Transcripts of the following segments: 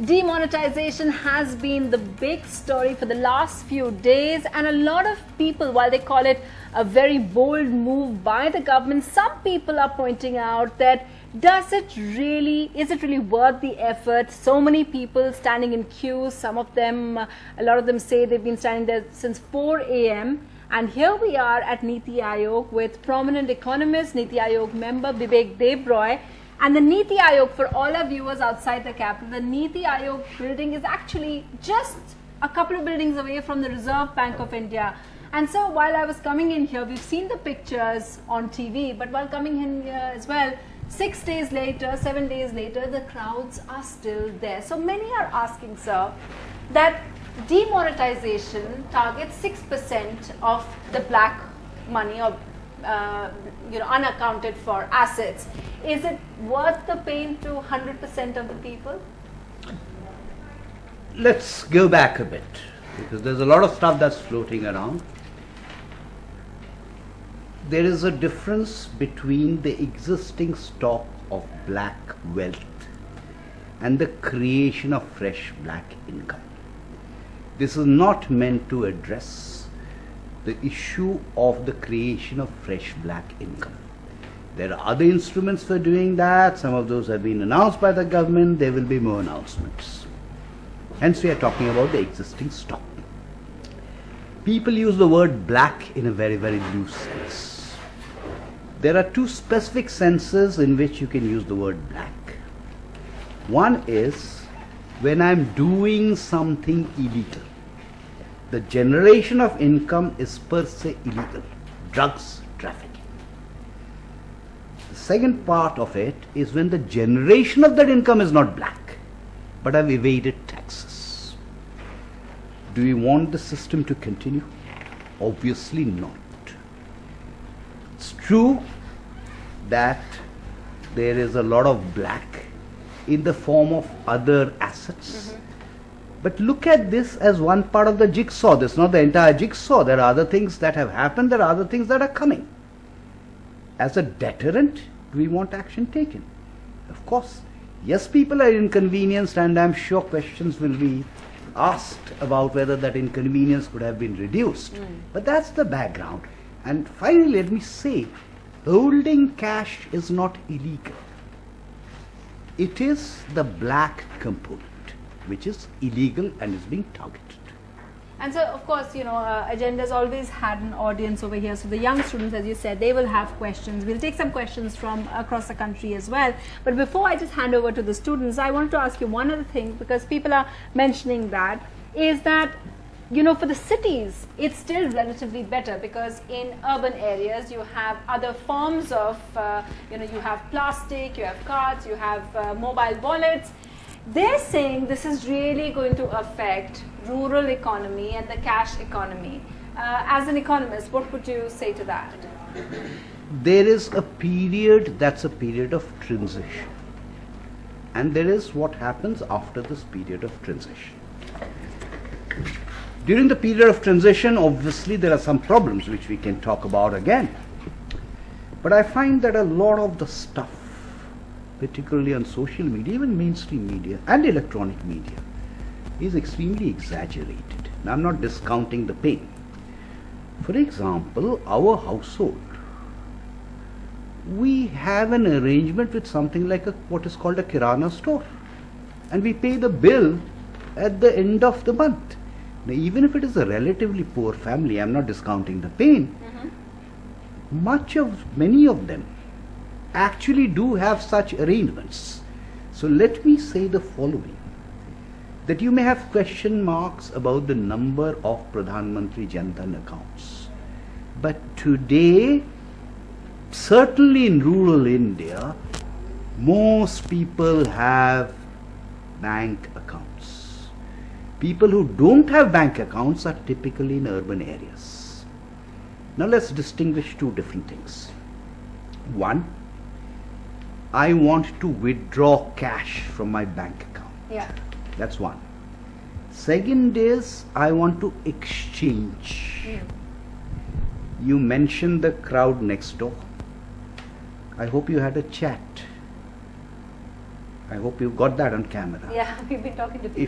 Demonetization has been the big story for the last few days, and a lot of people, while they call it a very bold move by the government, some people are pointing out that is it really worth the effort? So many people standing in queues, some of them, a lot of them say they've been standing there since 4 a.m. And here we are at NITI Aayog with prominent economist, NITI Aayog member Bibek Debroy. And the NITI Aayog, for all our viewers outside the capital, the NITI Aayog building is actually just a couple of buildings away from the Reserve Bank of India. And so while I was coming in here, we've seen the pictures on TV, but while coming in here as well, 6 days later, 7 days later, the crowds are still there. So many are asking, sir, that demonetization targets 6% of the black money or unaccounted for assets. Is it worth the pain to 100% of the people? Let's go back a bit, because there's a lot of stuff that's floating around. There is a difference between the existing stock of black wealth and the creation of fresh black income. This is not meant to address the issue of the creation of fresh black income. There are other instruments for doing that. Some of those have been announced by the government. There will be more announcements. Hence, we are talking about the existing stock. People use the word black in a very, very loose sense. There are two specific senses in which you can use the word black. One is when I'm doing something illegal. The generation of income is per se illegal. Drugs, trafficking. The second part of it is when the generation of that income is not black, but I've evaded taxes. Do we want the system to continue? Obviously not. It's true that there is a lot of black in the form of other assets. But look at this as one part of the jigsaw. This is not the entire jigsaw. There are other things that have happened. There are other things that are coming. As a deterrent, do we want action taken? Of course. Yes, people are inconvenienced, and I'm sure questions will be asked about whether that inconvenience could have been reduced. But that's the background. And finally, let me say, holding cash is not illegal. It is the black component which is illegal and is being targeted. And so, of course, Agenda's always had an audience over here. So the young students, as you said, they will have questions. We'll take some questions from across the country as well. But before I just hand over to the students, I want to ask you one other thing, because people are mentioning that, is that for the cities, it's still relatively better, because in urban areas you have other forms of, you have plastic, you have cards, you have mobile wallets. They're saying this is really going to affect rural economy and the cash economy. As an economist, what would you say to that? There is a period that's a period of transition. And there is what happens after this period of transition. During the period of transition, obviously there are some problems which we can talk about again. But I find that a lot of the stuff, particularly on social media, even mainstream media and electronic media, is extremely exaggerated. Now, I'm not discounting the pain. For example, our household, we have an arrangement with something like what is called a kirana store, and we pay the bill at the end of the month. Now, even if it is a relatively poor family, I'm not discounting the pain. Many of them actually do have such arrangements. So let me say the following, that you may have question marks about the number of Pradhan Mantri Jan Dhan accounts. But today, certainly in rural India, most people have bank accounts. People who don't have bank accounts are typically in urban areas. Now let's distinguish two different things. One, I want to withdraw cash from my bank account. Yeah. That's one. Second is, I want to exchange. You mentioned the crowd next door. I hope you had a chat. I hope you got that on camera. Yeah, we've been talking to people.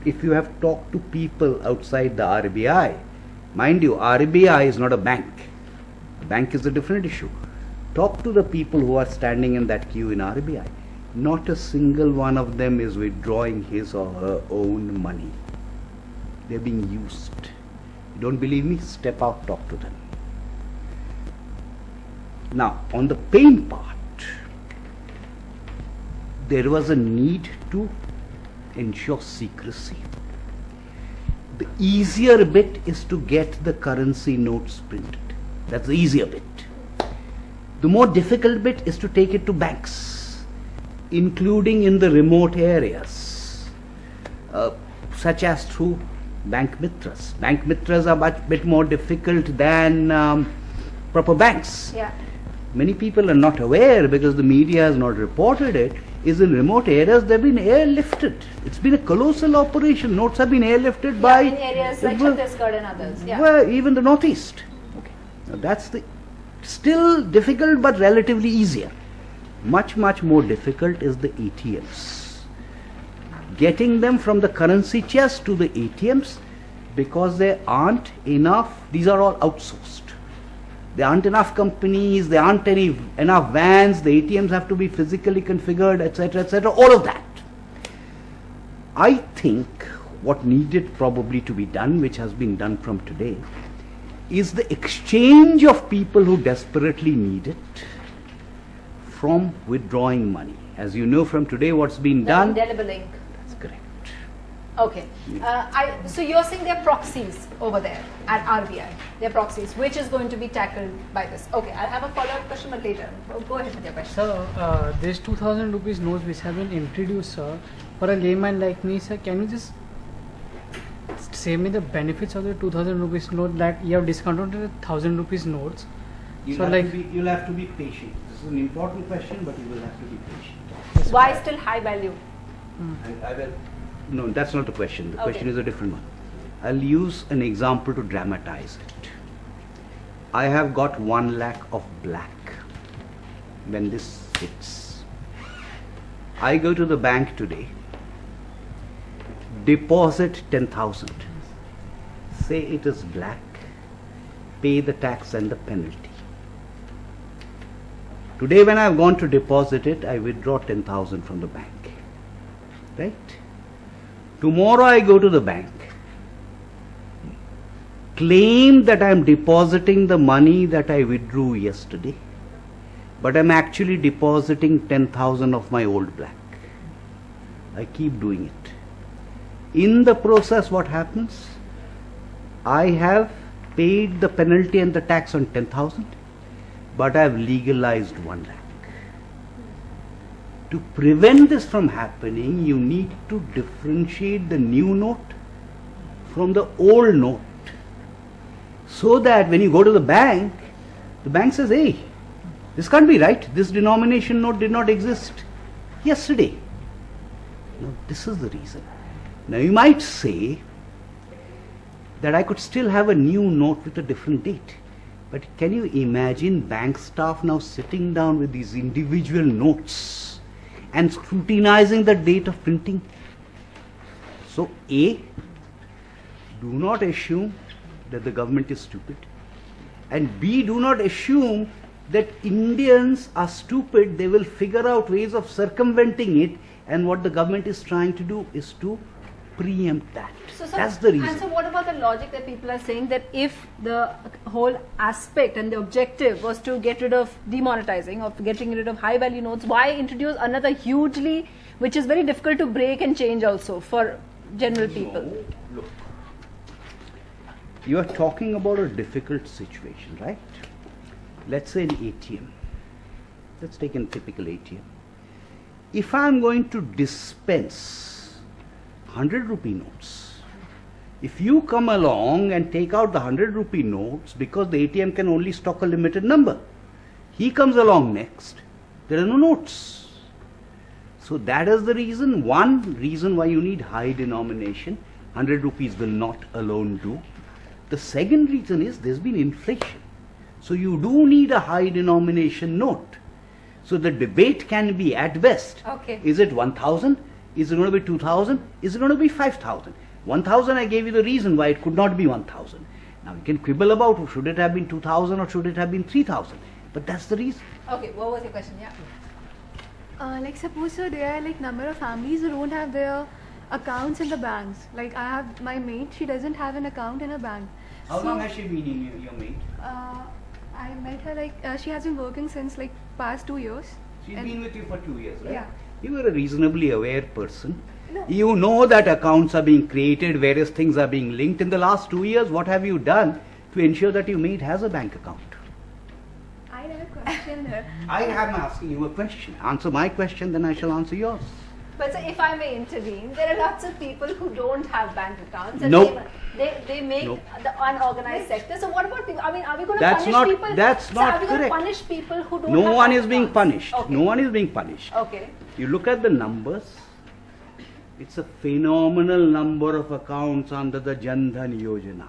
If you have talked to people outside the RBI, mind you, RBI is not a bank. A bank is a different issue. Talk to the people who are standing in that queue in RBI. Not a single one of them is withdrawing his or her own money. They're being used. You don't believe me? Step out, talk to them. Now, on the pain part, there was a need to ensure secrecy. The easier bit is to get the currency notes printed. That's the easier bit. The more difficult bit is to take it to banks, including in the remote areas, such as through bank mitras. Bank mitras are much bit more difficult than proper banks. Yeah. Many people are not aware, because the media has not reported it, is in remote areas they've been airlifted. It's been a colossal operation. Notes have been airlifted by in areas like Chhattisgarh and others. Yeah. Well, even the northeast. Okay. Now that's the still difficult but relatively easier. Much more difficult is the ATMs. Getting them from the currency chest to the ATMs, because there aren't enough. These are all outsourced. There aren't enough companies, there aren't enough vans, the ATMs have to be physically configured, etc., all of that. I think what needed probably to be done, which has been done from today, is the exchange of people who desperately need it from withdrawing money. As you know from today, what's been done? Indelible ink. That's correct. Okay. So you're saying they're proxies over there at RBI. They're proxies, which is going to be tackled by this. Okay, I'll have a follow-up question, but later. Go ahead with your question. Sir, these 2,000 rupees notes which have been introduced, sir, for a layman like me, sir, can you just say me the benefits of the 2,000 rupees note that you have discounted the 1,000 rupees notes? You'll have to be patient. This is an important question, but you will have to be patient. Why still high value? I will. No, that's not the question. The Okay. question is a different one. I'll use an example to dramatize it. I have got 1 lakh of black. When this hits, I go to the bank today, deposit 10,000. Say it is black, pay the tax and the penalty. Today when I've gone to deposit it, I withdraw 10,000 from the bank. Right? Tomorrow I go to the bank, claim that I am depositing the money that I withdrew yesterday, but I am actually depositing 10,000 of my old black. I keep doing it. In the process, what happens? I have paid the penalty and the tax on 10,000, but I have legalized 1 lakh. To prevent this from happening, you need to differentiate the new note from the old note, so that when you go to the bank says, hey, this can't be right. This denomination note did not exist yesterday. No, this is the reason. Now you might say that I could still have a new note with a different date. But can you imagine bank staff now sitting down with these individual notes and scrutinizing the date of printing? So A, do not assume that the government is stupid, and B, do not assume that Indians are stupid. They will figure out ways of circumventing it, and what the government is trying to do is to preempt that. That's the reason. And so what about the logic that people are saying that if the whole aspect and the objective was to get rid of demonetizing, of getting rid of high value notes, why introduce another hugely, which is very difficult to break and change also for general people? No, look, you are talking about a difficult situation, right? Let's say an ATM. Let's take a typical ATM. If I am going to dispense 100 rupee notes, if you come along and take out the 100 rupee notes, because the ATM can only stock a limited number, he comes along next, there are no notes. So that is the reason, one reason why you need high denomination. 100 rupees will not alone do. The second reason is there's been inflation. So you do need a high denomination note. So the debate can be at best. Okay. Is it 1,000? Is it going to be 2,000? Is it going to be 5,000? 1,000, I gave you the reason why it could not be 1,000. Now we can quibble about should it have been 2,000 or should it have been 3,000. But that's the reason. Okay, what was your question? Yeah. Like suppose sir, there are like number of families who don't have their accounts in the banks. Like I have my mate, she doesn't have an account in a bank. How So, long has she been in your mate? I met her like she has been working since like past 2 years. She's And- been with you for 2 years, right? Yeah. You are a reasonably aware person. No. You know that accounts are being created, various things are being linked. In the last 2 years, what have you done to ensure that your mate has a bank account? I never questioned her. I am asking you a question. Answer my question, then I shall answer yours. But sir, if I may intervene, there are lots of people who don't have bank accounts. And No. They make No. the unorganized sector. So what about people? I mean, are we going to That's punish not- people? that's Sir, not are we going to correct. punish people who don't No have one bank is being accounts? punished. Okay. No one is being punished. Okay. You look at the numbers, it's a phenomenal number of accounts under the Jan Dhan Yojana.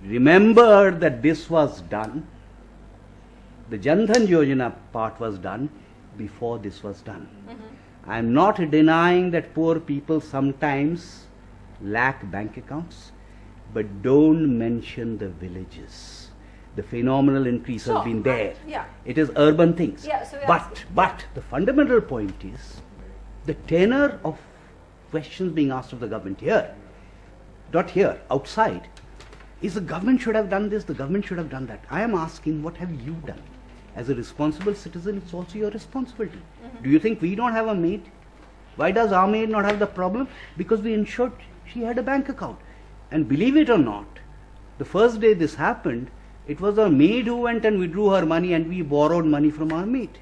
Remember that this was done, the Jan Dhan Yojana part was done before this was done. I am not denying that poor people sometimes lack bank accounts, but don't mention the villages. The phenomenal increase Sure, has been there. yeah. It is urban things. Yeah, so we're asking- But the fundamental point is the tenor of questions being asked of the government here, not here, outside, is the government should have done this, the government should have done that. I am asking, what have you done? As a responsible citizen, it's also your responsibility. Do you think we don't have a maid? Why does our maid not have the problem? Because we ensured she had a bank account. And believe it or not, the first day this happened, it was our maid who went and withdrew her money and we borrowed money from our maid.